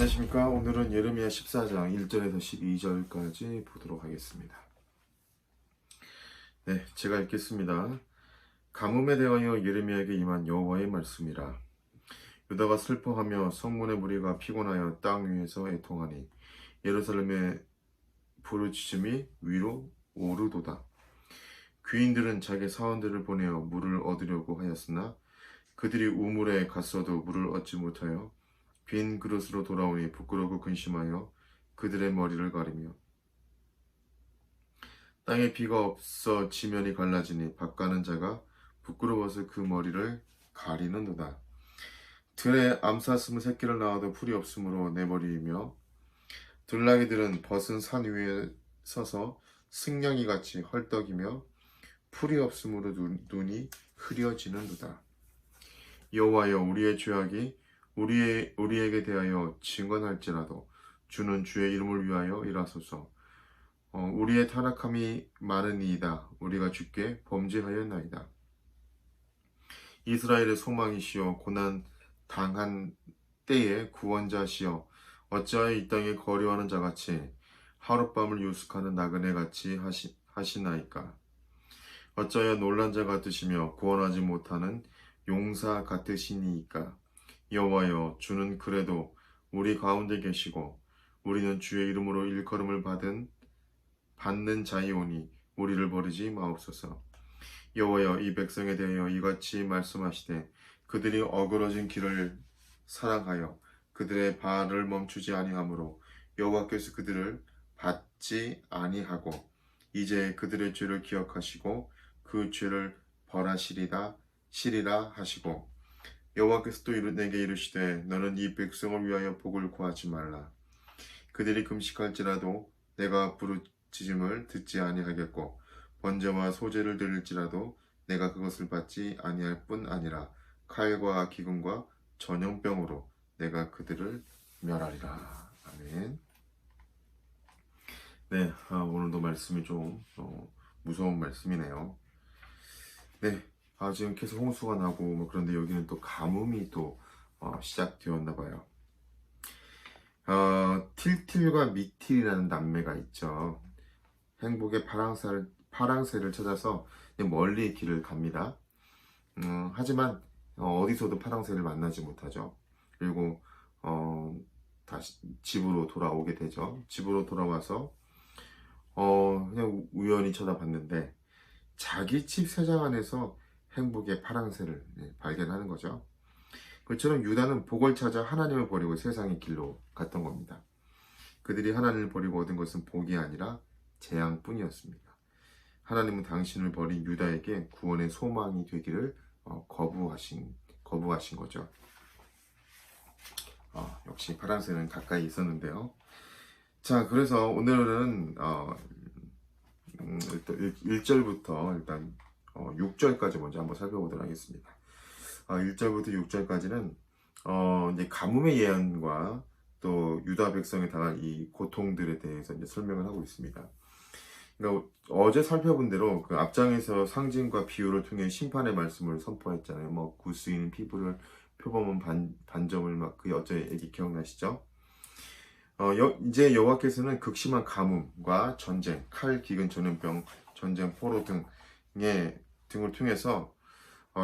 안녕하십니까. 오늘은 예레미야 14장 1절에서 12절까지 보도록 하겠습니다. 네, 제가 읽겠습니다. 가뭄에 대하여 예레미야에게 임한 여호와의 말씀이라. 유다가 슬퍼하며 성문의 무리가 피곤하여 땅 위에서 애통하니 예루살렘의 부르짖음이 위로 오르도다. 귀인들은 자기 사원들을 보내어 물을 얻으려고 하였으나 그들이 우물에 갔어도 물을 얻지 못하여 빈 그릇으로 돌아오니 부끄러고 근심하여 그들의 머리를 가리며 땅에 비가 없어 지면이 갈라지니 밭가는 자가 부끄러워서 그 머리를 가리는도다. 들에 암사슴은 새끼를 낳아도 풀이 없으므로 내버리며 들나귀들은 벗은 산 위에 서서 승냥이 같이 헐떡이며 풀이 없으므로 눈이 흐려지는도다. 여호와여, 우리의 죄악이 우리에게 대하여 증언할지라도 주는 주의 이름을 위하여 일하소서. 우리의 타락함이 많으니이다. 우리가 주께 범죄하였나이다. 이스라엘의 소망이시여, 고난 당한 때의 구원자시여, 어찌하여 이 땅에 거류하는 자같이 하룻밤을 유숙하는 나그네같이 하시나이까. 어찌하여 놀란 자 같으시며 구원하지 못하는 용사 같으시니이까. 여호와여, 주는 그래도 우리 가운데 계시고 우리는 주의 이름으로 일컬음을 받는 자이오니 우리를 버리지 마옵소서. 여호와여, 이 백성에 대하여 이같이 말씀하시되 그들이 어그러진 길을 사랑하여 그들의 발을 멈추지 아니하므로 여호와께서 그들을 받지 아니하고 이제 그들의 죄를 기억하시고 그 죄를 벌하시리라 하시고 여호와께서 또 내게 이르시되 너는 이 백성을 위하여 복을 구하지 말라. 그들이 금식할지라도 내가 부르짖음을 듣지 아니하겠고 번제와 소제를 드릴지라도 내가 그것을 받지 아니할 뿐 아니라 칼과 기근과 전염병으로 내가 그들을 멸하리라. 아멘. 네, 오늘도 말씀이 좀 무서운 말씀이네요. 네, 지금 계속 홍수가 나고 그런데 여기는 또 가뭄이 또 시작되었나 봐요. 틸틸과 미틸이라는 남매가 있죠. 행복의 파랑새를 찾아서 멀리 길을 갑니다. 하지만 어디서도 파랑새를 만나지 못하죠. 그리고 다시 집으로 돌아오게 되죠. 집으로 돌아와서 그냥 우연히 쳐다봤는데 자기 집 세장 안에서 행복의 파랑새를 발견하는 거죠. 그처럼 유다는 복을 찾아 하나님을 버리고 세상의 길로 갔던 겁니다. 그들이 하나님을 버리고 얻은 것은 복이 아니라 재앙뿐이었습니다. 하나님은 당신을 버린 유다에게 구원의 소망이 되기를 거부하신 거죠. 역시 파랑새는 가까이 있었는데요. 자, 그래서 오늘은 1절부터 일단 6절까지 먼저 한번 살펴보도록 하겠습니다. 1절부터 6절까지는 이제 가뭄의 예언과 또 유다 백성에 당할 이 고통들에 대해서 이제 설명을 하고 있습니다. 그러니까 어제 살펴본 대로 그 앞장에서 상징과 비유를 통해 심판의 말씀을 선포했잖아요. 뭐 구스인 피부를 표범은 반점을 막 그 어제 얘기 기억나시죠? 이제 여호와께서는 극심한 가뭄과 전쟁, 칼, 기근, 전염병, 전쟁, 포로 등을 통해서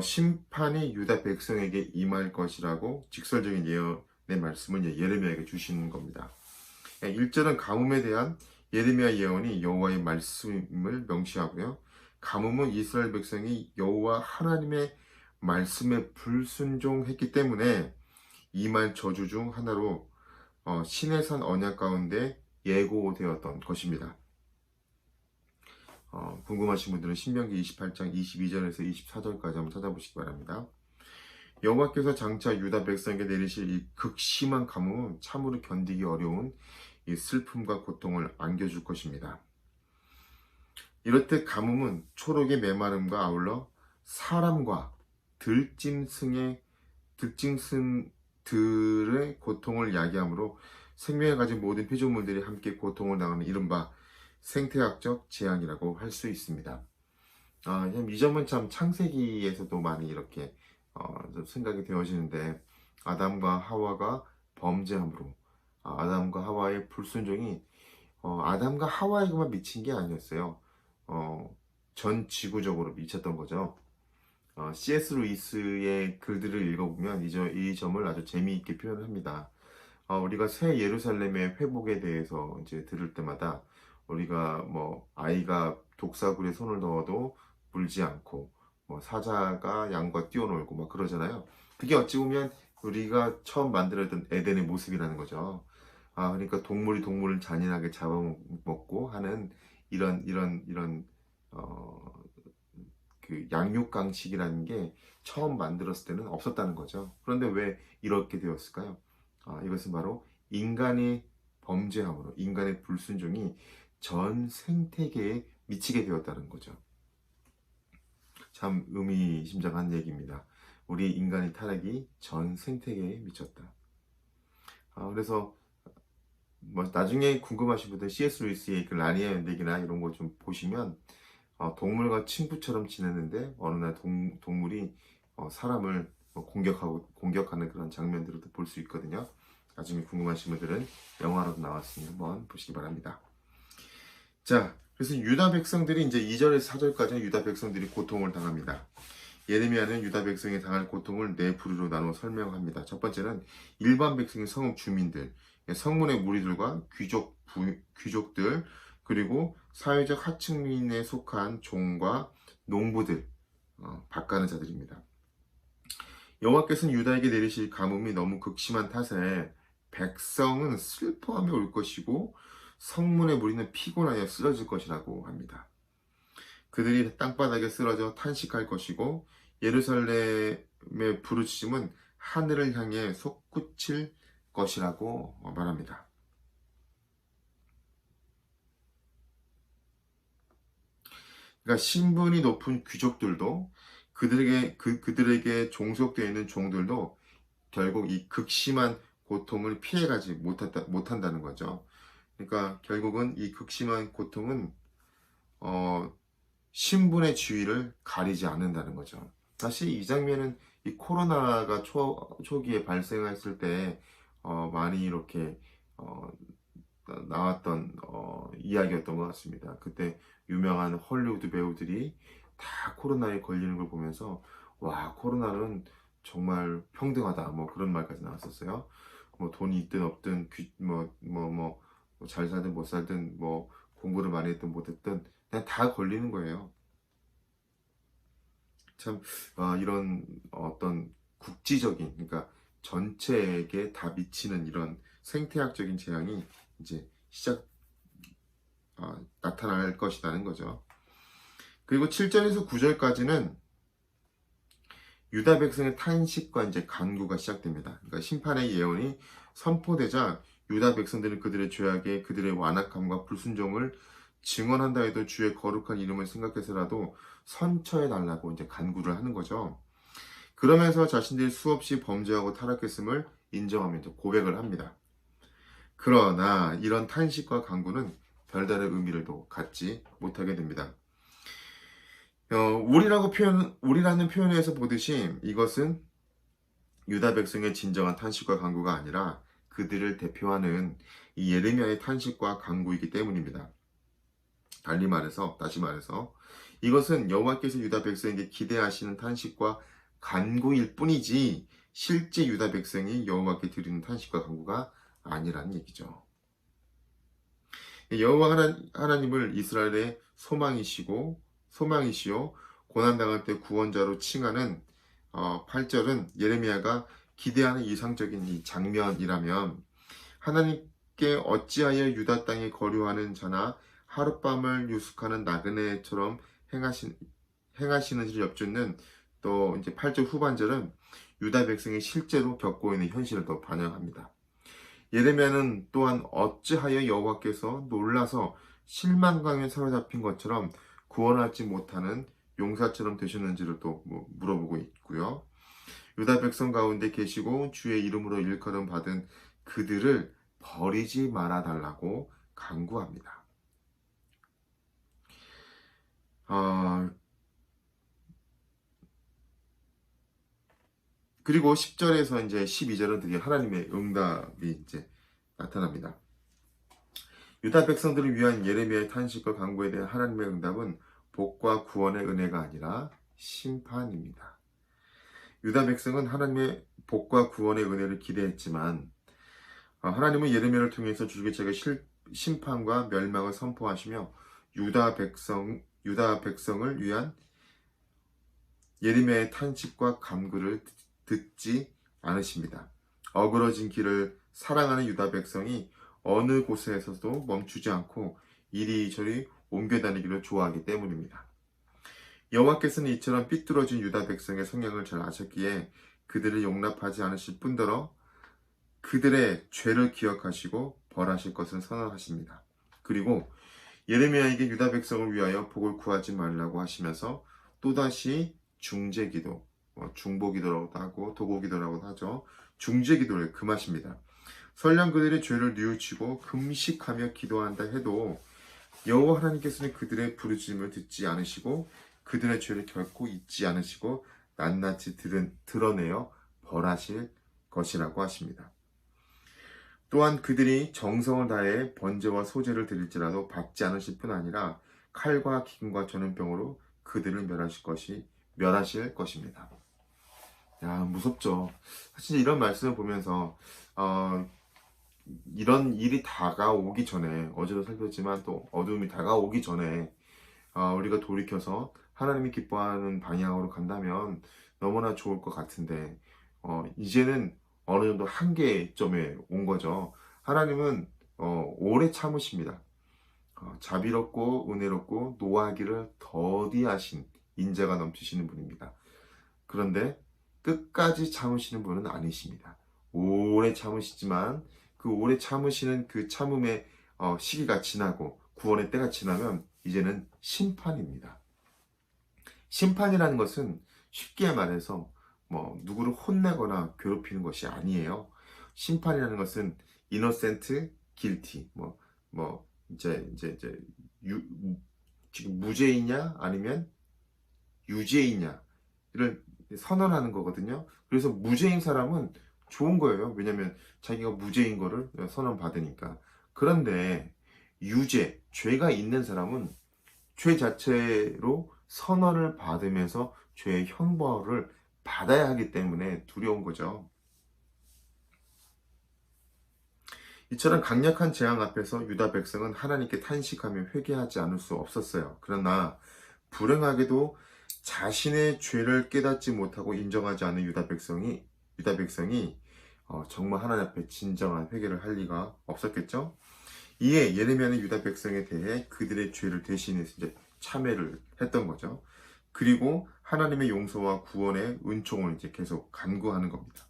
심판이 유다 백성에게 임할 것이라고 직설적인 예언의 말씀을 예레미야에게 주시는 겁니다. 1절은 가뭄에 대한 예레미야 예언이 여호와의 말씀을 명시하고요. 가뭄은 이스라엘 백성이 여호와 하나님의 말씀에 불순종했기 때문에 임할 저주 중 하나로 신의 산 언약 가운데 예고되었던 것입니다. 궁금하신 분들은 신명기 28장 22절에서 24절까지 한번 찾아보시기 바랍니다. 여호와께서 장차 유다 백성에게 내리실 이 극심한 가뭄은 참으로 견디기 어려운 이 슬픔과 고통을 안겨줄 것입니다. 이럴 때 가뭄은 초록의 메마름과 아울러 사람과 들짐승들의 고통을 야기하므로 생명을 가진 모든 피조물들이 함께 고통을 당하는 이른바 생태학적 재앙이라고 할 수 있습니다. 이 점은 참 창세기에서도 많이 이렇게 좀 생각이 되어지는데 아담과 하와가 범죄함으로 아담과 하와의 불순종이 아담과 하와에게만 미친 게 아니었어요. 전 지구적으로 미쳤던 거죠. C.S. 루이스의 글들을 읽어보면 이 점을 아주 재미있게 표현을 합니다. 우리가 새 예루살렘의 회복에 대해서 이제 들을 때마다 우리가 뭐 아이가 독사굴에 손을 넣어도 물지 않고 뭐 사자가 양과 뛰어놀고 막 그러잖아요. 그게 어찌 보면 우리가 처음 만들었던 에덴의 모습이라는 거죠. 그러니까 동물이 동물을 잔인하게 잡아먹고 하는 이런 어, 그 양육강식이라는 게 처음 만들었을 때는 없었다는 거죠. 그런데 왜 이렇게 되었을까요? 이것은 바로 인간의 범죄함으로, 인간의 불순종이 전 생태계에 미치게 되었다는 거죠. 참 의미심장한 얘기입니다. 우리 인간의 타락이 전 생태계에 미쳤다. 그래서 뭐 나중에 궁금하신 분들 C.S. 루이스의 그 라니아 연대기나 이런 거 좀 보시면 동물과 친구처럼 지냈는데 어느 날 동물이 사람을 공격하는 그런 장면들을 볼 수 있거든요. 나중에 궁금하신 분들은 영화로도 나왔으니 한번 보시기 바랍니다. 자, 그래서 유다 백성들이 이제 2절에서 4절까지는 유다 백성들이 고통을 당합니다. 예레미야는 유다 백성이 당할 고통을 네 부류로 나눠 설명합니다. 첫 번째는 일반 백성의 성읍 주민들, 성문의 무리들과 귀족들, 그리고 사회적 하층민에 속한 종과 농부들, 밭가는 자들입니다. 여호와께서는 유다에게 내리실 가뭄이 너무 극심한 탓에 백성은 슬퍼하며 올 것이고 성문의 무리는 피곤하여 쓰러질 것이라고 합니다. 그들이 땅바닥에 쓰러져 탄식할 것이고 예루살렘의 부르짖음은 하늘을 향해 솟구칠 것이라고 말합니다. 그러니까 신분이 높은 귀족들도 그들에게 종속되어 있는 종들도 결국 이 극심한 고통을 피해가지 못한다는 거죠. 그러니까 결국은 이 극심한 고통은 신분의 지위를 가리지 않는다는 거죠. 사실 이 장면은 이 코로나가 초기에 발생했을 때 많이 이렇게 나왔던 이야기였던 것 같습니다. 그때 유명한 헐리우드 배우들이 다 코로나에 걸리는 걸 보면서 와, 코로나는 정말 평등하다 뭐 그런 말까지 나왔었어요. 뭐 돈이 있든 없든 잘 살든 못 살든 뭐 공부를 많이 했든 못했든 그냥 다 걸리는 거예요. 참 이런 어떤 국지적인, 그러니까 전체에게 다 미치는 이런 생태학적인 재앙이 이제 나타날 것이라는 거죠. 그리고 7절에서 9절까지는 유다 백성의 탄식과 이제 간구가 시작됩니다. 그러니까 심판의 예언이 선포되자 유다 백성들은 그들의 죄악에 그들의 완악함과 불순종을 증언한다 해도 주의 거룩한 이름을 생각해서라도 선처해 달라고 이제 간구를 하는 거죠. 그러면서 자신들이 수없이 범죄하고 타락했음을 인정하면서 고백을 합니다. 그러나 이런 탄식과 간구는 별다른 의미를 갖지 못하게 됩니다. 우리라는 표현에서 보듯이 이것은 유다 백성의 진정한 탄식과 간구가 아니라 그들을 대표하는 이 예레미야의 탄식과 간구이기 때문입니다. 다시 말해서 이것은 여호와께서 유다 백성에게 기대하시는 탄식과 간구일 뿐이지 실제 유다 백성이 여호와께 드리는 탄식과 간구가 아니라는 얘기죠. 여호와 하나님을 이스라엘의 소망이시오 고난당할 때 구원자로 칭하는 8절은 예레미야가 기대하는 이상적인 이 장면이라면 하나님께 어찌하여 유다 땅에 거류하는 자나 하룻밤을 유숙하는 나그네처럼 행하시는지를 엿듣는 또 이제 8절 후반절은 유다 백성이 실제로 겪고 있는 현실을 더 반영합니다. 예레미야는 또한 어찌하여 여호와께서 놀라서 실망감에 사로잡힌 것처럼 구원하지 못하는 용사처럼 되셨는지를 또 물어보고 있고요. 유다 백성 가운데 계시고 주의 이름으로 일컬음 받은 그들을 버리지 말아 달라고 간구합니다. 그리고 10절에서 이제 12절은 드디어 하나님의 응답이 이제 나타납니다. 유다 백성들을 위한 예레미야의 탄식과 간구에 대한 하나님의 응답은 복과 구원의 은혜가 아니라 심판입니다. 유다 백성은 하나님의 복과 구원의 은혜를 기대했지만 하나님은 예레미야를 통해서 주기적인 심판과 멸망을 선포하시며 유다 백성을 위한 예레미야의 탄식과 간구를 듣지 않으십니다. 어그러진 길을 사랑하는 유다 백성이 어느 곳에서도 멈추지 않고 이리저리 옮겨 다니기를 좋아하기 때문입니다. 여호와께서는 이처럼 삐뚤어진 유다 백성의 성향을 잘 아셨기에 그들을 용납하지 않으실 뿐더러 그들의 죄를 기억하시고 벌하실 것을 선언하십니다. 그리고 예레미야에게 유다 백성을 위하여 복을 구하지 말라고 하시면서 또다시 중재기도, 중보기도라고도 하고 도고기도라고도 하죠. 중재기도를 금하십니다. 설령 그들의 죄를 뉘우치고 금식하며 기도한다 해도 여호와 하나님께서는 그들의 부르짖음을 듣지 않으시고 그들의 죄를 결코 잊지 않으시고 낱낱이 드러내어 벌하실 것이라고 하십니다. 또한 그들이 정성을 다해 번제와 소제를 드릴지라도 받지 않으실 뿐 아니라 칼과 기근과 전염병으로 그들을 멸하실 것입니다. 야, 무섭죠. 사실 이런 말씀을 보면서 이런 일이 다가오기 전에, 어제도 살폈지만 또 어둠이 다가오기 전에 우리가 돌이켜서 하나님이 기뻐하는 방향으로 간다면 너무나 좋을 것 같은데 이제는 어느 정도 한계점에 온 거죠. 하나님은 오래 참으십니다. 자비롭고 은혜롭고 노하기를 더디하신 인자가 넘치시는 분입니다. 그런데 끝까지 참으시는 분은 아니십니다. 오래 참으시지만 그 오래 참으시는 그 참음의 시기가 지나고 구원의 때가 지나면 이제는 심판입니다. 심판이라는 것은 쉽게 말해서 누구를 혼내거나 괴롭히는 것이 아니에요. 심판이라는 것은 innocent, guilty, 지금 무죄이냐 아니면 유죄이냐를 선언하는 거거든요. 그래서 무죄인 사람은 좋은 거예요. 왜냐하면 자기가 무죄인 거를 선언받으니까. 그런데 죄가 있는 사람은 죄 자체로 선언을 받으면서 죄의 형벌을 받아야 하기 때문에 두려운 거죠. 이처럼 강력한 재앙 앞에서 유다 백성은 하나님께 탄식하며 회개하지 않을 수 없었어요. 그러나 불행하게도 자신의 죄를 깨닫지 못하고 인정하지 않은 유다 백성이 정말 하나님 앞에 진정한 회개를 할 리가 없었겠죠. 이에 예레미야는 유다 백성에 대해 그들의 죄를 대신해서 이제 참회를 했던 거죠. 그리고 하나님의 용서와 구원의 은총을 이제 계속 간구하는 겁니다.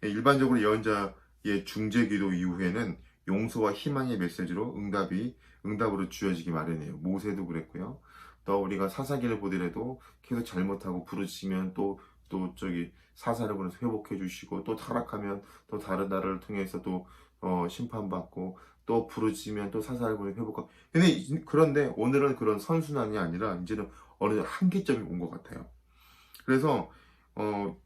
일반적으로 예언자의 중재기도 이후에는 용서와 희망의 메시지로 응답으로 주어지기 마련이에요. 모세도 그랬고요. 또 우리가 사사기를 보더라도 계속 잘못하고 부르시면 또 사사를 보내서 회복해 주시고 또 타락하면 또 다른 나라를 통해서 또 심판받고 또 부르시면 또 사사를 보내서 회복하고. 그런데 오늘은 그런 선순환이 아니라 이제는 어느 한계점이 온 것 같아요. 그래서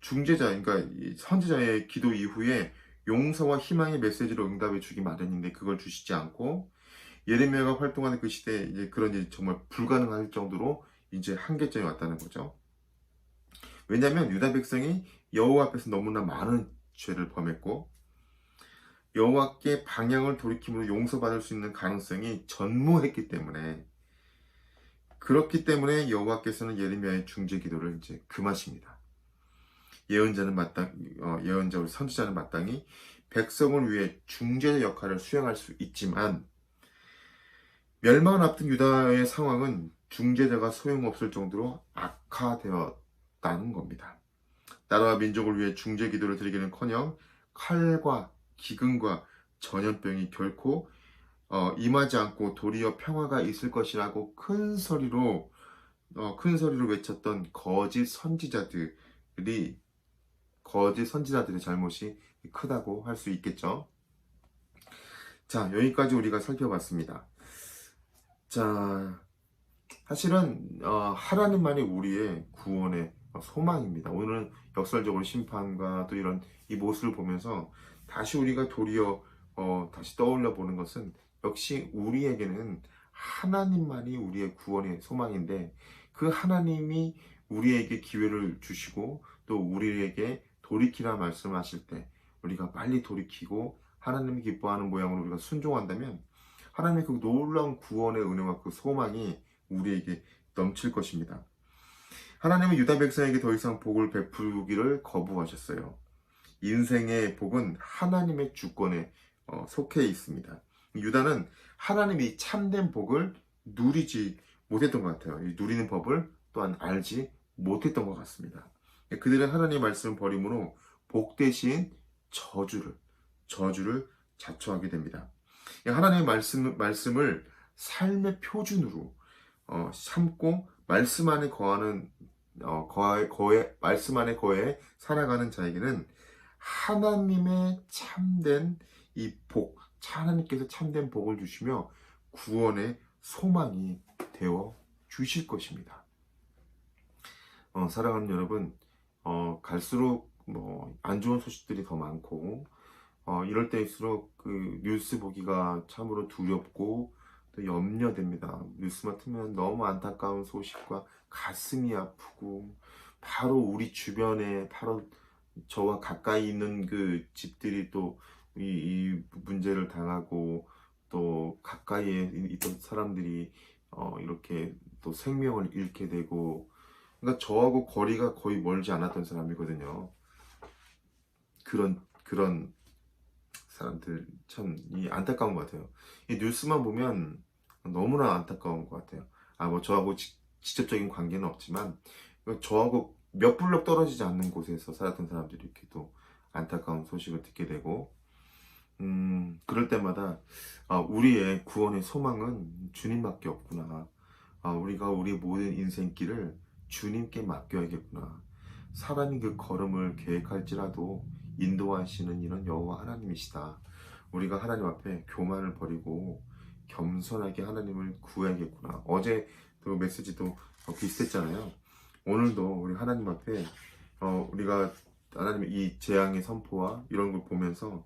중재자, 그러니까 선지자의 기도 이후에 용서와 희망의 메시지로 응답해 주기 마련인데 그걸 주시지 않고 예레미야가 활동하는 그 시대에 이제 그런 일이 정말 불가능할 정도로 이제 한계점이 왔다는 거죠. 왜냐하면 유다 백성이 여호와 앞에서 너무나 많은 죄를 범했고 여호와께 방향을 돌이킴으로 용서받을 수 있는 가능성이 전무했기 때문에 그렇기 때문에 여호와께서는 예레미야의 중재 기도를 이제 금하십니다. 예언자 우리 선지자는 마땅히 백성을 위해 중재자 역할을 수행할 수 있지만 멸망을 앞둔 유다의 상황은 중재자가 소용없을 정도로 악화되었다는 겁니다. 나라와 민족을 위해 중재 기도를 드리기는커녕 칼과 기근과 전염병이 결코 임하지 않고 도리어 평화가 있을 것이라고 큰 소리로 외쳤던 거짓 선지자들의 잘못이 크다고 할 수 있겠죠. 자, 여기까지 우리가 살펴봤습니다. 자, 사실은 하나님만이 우리의 구원의 소망입니다. 오늘은 역설적으로 심판과 또 이런 이 모습을 보면서 다시 우리가 도리어 다시 떠올려 보는 것은 역시 우리에게는 하나님만이 우리의 구원의 소망인데 그 하나님이 우리에게 기회를 주시고 또 우리에게 돌이키라 말씀하실 때 우리가 빨리 돌이키고 하나님이 기뻐하는 모양으로 우리가 순종한다면 하나님의 그 놀라운 구원의 은혜와 그 소망이 우리에게 넘칠 것입니다. 하나님은 유다 백성에게 더 이상 복을 베푸기를 거부하셨어요. 인생의 복은 하나님의 주권에 속해 있습니다. 유다는 하나님이 참된 복을 누리지 못했던 것 같아요. 이 누리는 법을 또한 알지 못했던 것 같습니다. 그들은 하나님의 말씀을 버림으로 복 대신 저주를 자초하게 됩니다. 하나님의 말씀을 삶의 표준으로 삼고 말씀 안에 말씀 안에 거해 살아가는 자에게는 하나님의 참된 이 복, 하나님께서 참된 복을 주시며 구원의 소망이 되어 주실 것입니다. 사랑하는 여러분, 갈수록 안 좋은 소식들이 더 많고 이럴 때일수록 그 뉴스 보기가 참으로 두렵고 또 염려됩니다. 뉴스만 틀면 너무 안타까운 소식과 가슴이 아프고 바로 우리 주변에 바로 저와 가까이 있는 그 집들이 또 이 문제를 당하고 또 가까이에 있던 사람들이 이렇게 또 생명을 잃게 되고 그러니까 저하고 거리가 거의 멀지 않았던 사람이거든요. 그런 사람들 참 안타까운 것 같아요. 이 뉴스만 보면 너무나 안타까운 것 같아요. 저하고 직접적인 관계는 없지만 저하고 몇 블록 떨어지지 않는 곳에서 살았던 사람들이 이렇게 또 안타까운 소식을 듣게 되고 그럴 때마다 우리의 구원의 소망은 주님밖에 없구나. 우리가 우리 모든 인생길을 주님께 맡겨야겠구나. 사람이 그 걸음을 계획할지라도 인도하시는 이는 여호와 하나님이시다. 우리가 하나님 앞에 교만을 버리고 겸손하게 하나님을 구해야겠구나. 어제 그 메시지도 비슷했잖아요. 오늘도 우리 하나님 앞에 우리가 하나님의 이 재앙의 선포와 이런 걸 보면서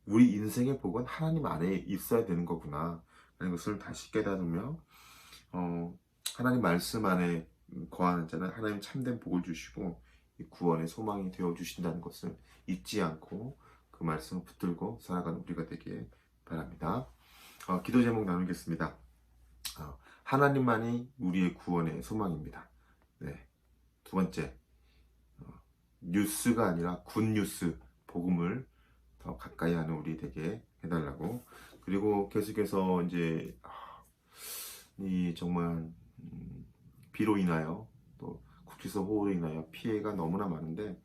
우리 인생의 복은 하나님 안에 있어야 되는 거구나 라는 것을 다시 깨달으며 하나님 말씀 안에 거하는 자는 하나님 참된 복을 주시고 구원의 소망이 되어 주신다는 것을 잊지 않고 그 말씀을 붙들고 살아가는 우리가 되길 바랍니다. 기도 제목 나누겠습니다. 하나님만이 우리의 구원의 소망입니다. 네. 두 번째, 뉴스가 아니라 굿뉴스, 복음을 더 가까이 하는 우리 되게 해달라고. 그리고 계속해서 이제 이 정말 비로 인하여 또 국지서 호우로 인하여 피해가 너무나 많은데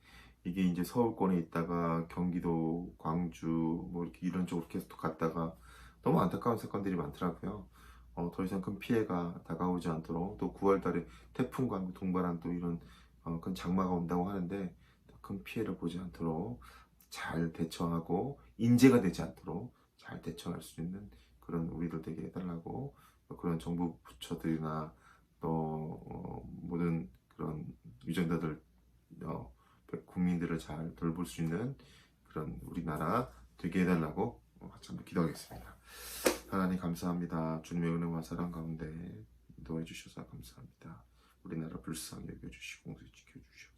이게 이제 서울권에 있다가 경기도, 광주 뭐 이렇게 이런 쪽으로 계속 갔다가 너무 안타까운 사건들이 많더라고요. 더 이상 큰 피해가 다가오지 않도록 또 9월달에 태풍과 동반한 또 이런 큰 장마가 온다고 하는데 더 큰 피해를 보지 않도록 잘 대처하고 인재가 되지 않도록 잘 대처할 수 있는 그런 우리들 되게 해달라고. 그런 정부 부처들이나 또 모든 그런 유전자들 국민들을 잘 돌볼 수 있는 그런 우리나라 되게 해달라고 같이 한번 기도하겠습니다. 하나님 감사합니다. 주님의 은혜와 사랑 가운데 인도해 주셔서 감사합니다. 우리나라 불쌍히 여겨주시고 지켜주시옵소서.